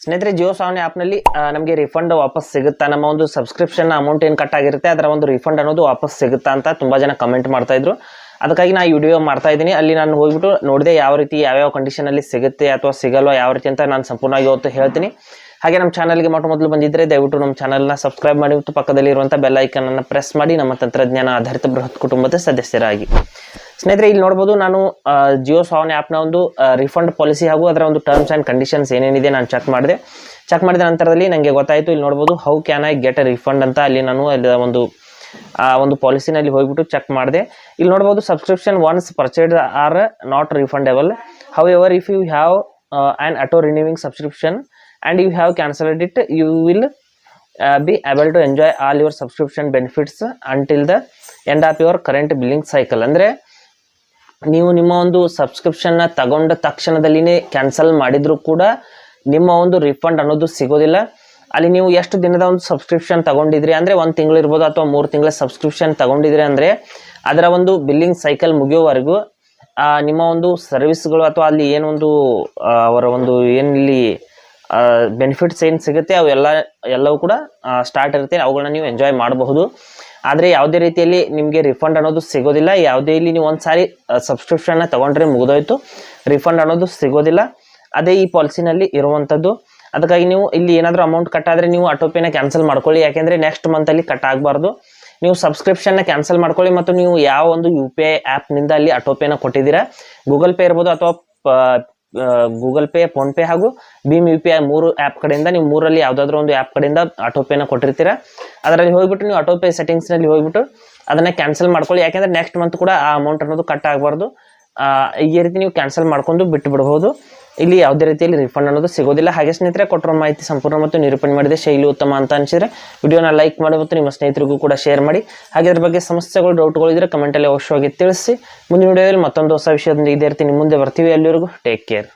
ಸ್ನೇಹಿತರೆ, ಜಿಯೋ ಸಾವನ್ ಆ್ಯಪ್ನಲ್ಲಿ ನಮಗೆ ರಿಫಂಡ್ ವಾಪಸ್ ಸಿಗುತ್ತಾ, ನಮ್ಮ ಒಂದು ಸಬ್ಸ್ಕ್ರಿಪ್ಷನ್ ಅಮೌಂಟ್ ಏನು ಕಟ್ ಆಗಿರುತ್ತೆ ಅದರ ಒಂದು ರಿಫಂಡ್ ಅನ್ನೋದು ವಾಪಸ್ ಸಿಗುತ್ತಾ ಅಂತ ತುಂಬ ಜನ ಕಮೆಂಟ್ ಮಾಡ್ತಾ ಇದ್ರು. ಅದಕ್ಕಾಗಿ ನಾನು ಈ ವಿಡಿಯೋ ಮಾಡ್ತಾ ಇದ್ದೀನಿ. ಅಲ್ಲಿ ನಾನು ಹೋಗ್ಬಿಟ್ಟು ನೋಡಿದೆ ಯಾವ ರೀತಿ ಯಾವ್ಯಾವ ಕಂಡೀಷನಲ್ಲಿ ಸಿಗುತ್ತೆ ಅಥವಾ ಸಿಗಲ್ವಾ ಯಾವ ರೀತಿ ಅಂತ ನಾನು ಸಂಪೂರ್ಣವಾಗಿ ಇವತ್ತು ಹೇಳ್ತೀನಿ. ಹಾಗೆ ನಮ್ಮ ಚಾನಲ್ಗೆ ಮೊದಲು ಬಂದಿದ್ದರೆ ದಯವಿಟ್ಟು ನಮ್ಮ ಚಾನಲ್ನ ಸಬ್ಸ್ಕ್ರೈಬ್ ಮಾಡಿ ಮತ್ತು ಪಕ್ಕದಲ್ಲಿರುವಂಥ ಬೆಲ್ ಐಕನನ್ನು ಪ್ರೆಸ್ ಮಾಡಿ ನಮ್ಮ ತಂತ್ರಜ್ಞಾನ ಆಧಾರಿತ ಬೃಹತ್ ಕುಟುಂಬದ ಸದಸ್ಯರಾಗಿ. ಸ್ನೇಹಿತರೆ, ಇಲ್ಲಿ ನೋಡ್ಬೋದು ನಾನು ಜಿಯೋ ಸಾವನ್ ಆ್ಯಪ್ನ ಒಂದು ರಿಫಂಡ್ ಪಾಲಿಸಿ ಹಾಗೂ ಅದರ ಒಂದು ಟರ್ಮ್ಸ್ ಆ್ಯಂಡ್ ಕಂಡೀಷನ್ಸ್ ಏನೇನಿದೆ ನಾನು ಚೆಕ್ ಮಾಡಿದ ನಂತರದಲ್ಲಿ ನನಗೆ ಗೊತ್ತಾಯಿತು. ಇಲ್ಲಿ ನೋಡ್ಬೋದು how can I get A refund ಅಂತ ಅಲ್ಲಿ ನಾನು ಒಂದು ಪಾಲಿಸಿನಲ್ಲಿ ಹೋಗ್ಬಿಟ್ಟು ಚೆಕ್ ಮಾಡಿದೆ. ಇಲ್ಲಿ ನೋಡ್ಬೋದು subscription once purchased are not refundable. However if you have an auto renewing subscription and you have cancelled it, you will be able to enjoy all your subscription benefits until the end of your current billing cycle. ಅಂದರೆ ನೀವು ನಿಮ್ಮ ಒಂದು ಸಬ್ಸ್ಕ್ರಿಪ್ಷನ್ನ ತಗೊಂಡ ತಕ್ಷಣದಲ್ಲಿನೇ cancel ಮಾಡಿದರೂ ಕೂಡ ನಿಮ್ಮ ಒಂದು refund ಅನ್ನೋದು ಸಿಗೋದಿಲ್ಲ. ಅಲ್ಲಿ ನೀವು ಎಷ್ಟು ದಿನದ ಒಂದು ಸಬ್ಸ್ಕ್ರಿಪ್ಷನ್ ತಗೊಂಡಿದ್ರಿ ಅಂದರೆ 1 ತಿಂಗಳು ಇರ್ಬೋದು ಅಥವಾ 3 ತಿಂಗಳ ಸಬ್ಸ್ಕ್ರಿಪ್ಷನ್ ತಗೊಂಡಿದ್ರಿ ಅಂದರೆ ಅದರ ಒಂದು ಬಿಲ್ಲಿಂಗ್ ಸೈಕಲ್ ಮುಗಿಯೋವರೆಗೂ ನಿಮ್ಮ ಒಂದು ಸರ್ವಿಸ್ಗಳು ಅಥವಾ ಅಲ್ಲಿ ಏನೊಂದು ಅವರ ಒಂದು ಏನಿಲ್ಲಿ ಬೆನಿಫಿಟ್ಸ್ ಏನು ಸಿಗುತ್ತೆ ಎಲ್ಲವೂ ಕೂಡ ಸ್ಟಾರ್ಟ್ ಇರುತ್ತೆ. ಅವುಗಳನ್ನ ನೀವು ಎಂಜಾಯ್ ಮಾಡಬಹುದು. ಆದರೆ ಯಾವುದೇ ರೀತಿಯಲ್ಲಿ ನಿಮಗೆ ರಿಫಂಡ್ ಅನ್ನೋದು ಸಿಗೋದಿಲ್ಲ. ಯಾವುದೇ ಇಲ್ಲಿ ನೀವು ಒಂದು ಸಾರಿ ಸಬ್ಸ್ಕ್ರಿಪ್ಷನ್ನ ತೊಗೊಂಡ್ರೆ ಮುಗಿದೋಯ್ತು, ರಿಫಂಡ್ ಅನ್ನೋದು ಸಿಗೋದಿಲ್ಲ. ಅದೇ ಈ ಪಾಲಿಸಿನಲ್ಲಿ ಇರುವಂಥದ್ದು. ಅದಕ್ಕಾಗಿ ನೀವು ಇಲ್ಲಿ ಏನಾದರೂ ಅಮೌಂಟ್ ಕಟ್ ಆದರೆ ನೀವು ಆಟೋಪೇನ ಕ್ಯಾನ್ಸಲ್ ಮಾಡ್ಕೊಳ್ಳಿ. ಯಾಕೆಂದರೆ ನೆಕ್ಸ್ಟ್ ಮಂತಲ್ಲಿ ಕಟ್ ಆಗಬಾರ್ದು. ನೀವು ಸಬ್ಸ್ಕ್ರಿಪ್ಷನ್ನ ಕ್ಯಾನ್ಸಲ್ ಮಾಡ್ಕೊಳ್ಳಿ ಮತ್ತು ನೀವು ಯಾವ ಒಂದು UPI ಆ್ಯಪ್ನಿಂದ ಅಲ್ಲಿ ಆಟೋಪೇನ ಕೊಟ್ಟಿದ್ದೀರಾ, ಗೂಗಲ್ ಪೇ ಇರ್ಬೋದು ಅಥವಾ ಗೂಗಲ್ ಪೇ, ಫೋನ್ಪೇ ಹಾಗೂ ಭೀಮ್ UPI 3 ಆ್ಯಪ್ ಕಡೆಯಿಂದ ನೀವು 3ರಲ್ಲಿ ಯಾವುದಾದ್ರೂ ಒಂದು ಆ್ಯಪ್ ಕಡೆಯಿಂದ ಆಟೋಪೇನ ಕೊಟ್ಟಿರ್ತೀರ. ಅದರಲ್ಲಿ ಹೋಗ್ಬಿಟ್ಟು ನೀವು ಆಟೋಪೇ ಸೆಟ್ಟಿಂಗ್ಸ್ನಲ್ಲಿ ಹೋಗ್ಬಿಟ್ಟು ಅದನ್ನು ಕ್ಯಾನ್ಸಲ್ ಮಾಡ್ಕೊಳ್ಳಿ. ಯಾಕೆಂದರೆ ನೆಕ್ಸ್ಟ್ ಮಂತ್ ಕೂಡ ಆ ಅಮೌಂಟ್ ಅನ್ನೋದು ಕಟ್ ಆಗಬಾರ್ದು. ಈ ರೀತಿ ನೀವು ಕ್ಯಾನ್ಸಲ್ ಮಾಡ್ಕೊಂಡು ಬಿಟ್ಟು ಬಿಡ್ಬೋದು. ಇಲ್ಲಿ ಯಾವುದೇ ರೀತಿಯಲ್ಲಿ ರಿಫಂಡ್ ಅನ್ನೋದು ಸಿಗೋದಿಲ್ಲ. ಹಾಗೆ ಸ್ನೇಹಿತರೆ, ಕೊಟ್ಟಿರೋ ಮಾಹಿತಿ ಸಂಪೂರ್ಣ ಮತ್ತು ನಿರೂಪಣೆ ಮಾಡಿದೆ ಶೈಲಿ ಉತ್ತಮ ಅಂತ ಅನಿಸಿದರೆ ವಿಡಿಯೋನ ಲೈಕ್ ಮಾಡಿ ಮತ್ತು ನಿಮ್ಮ ಸ್ನೇಹಿತರಿಗೂ ಕೂಡ ಶೇರ್ ಮಾಡಿ. ಹಾಗೆ ಅದ್ರ ಬಗ್ಗೆ ಸಮಸ್ಯೆಗಳು, ಡೌಟ್ಗಳು ಇದ್ದರೆ ಕಮೆಂಟಲ್ಲಿ ಅವಶ್ಯವಾಗಿ ತಿಳಿಸಿ. ಮುಂದಿನ ವಿಡಿಯೋದಲ್ಲಿ ಮತ್ತೊಂದು ಹೊಸ ವಿಷಯದೊಂದಿಗೆ ಇದೇ ರೀತಿ ನಿಮ್ಮ ಮುಂದೆ ಬರ್ತೀವಿ. ಅಲ್ಲಿವರೆಗೂ ಟೇಕ್ ಕೇರ್.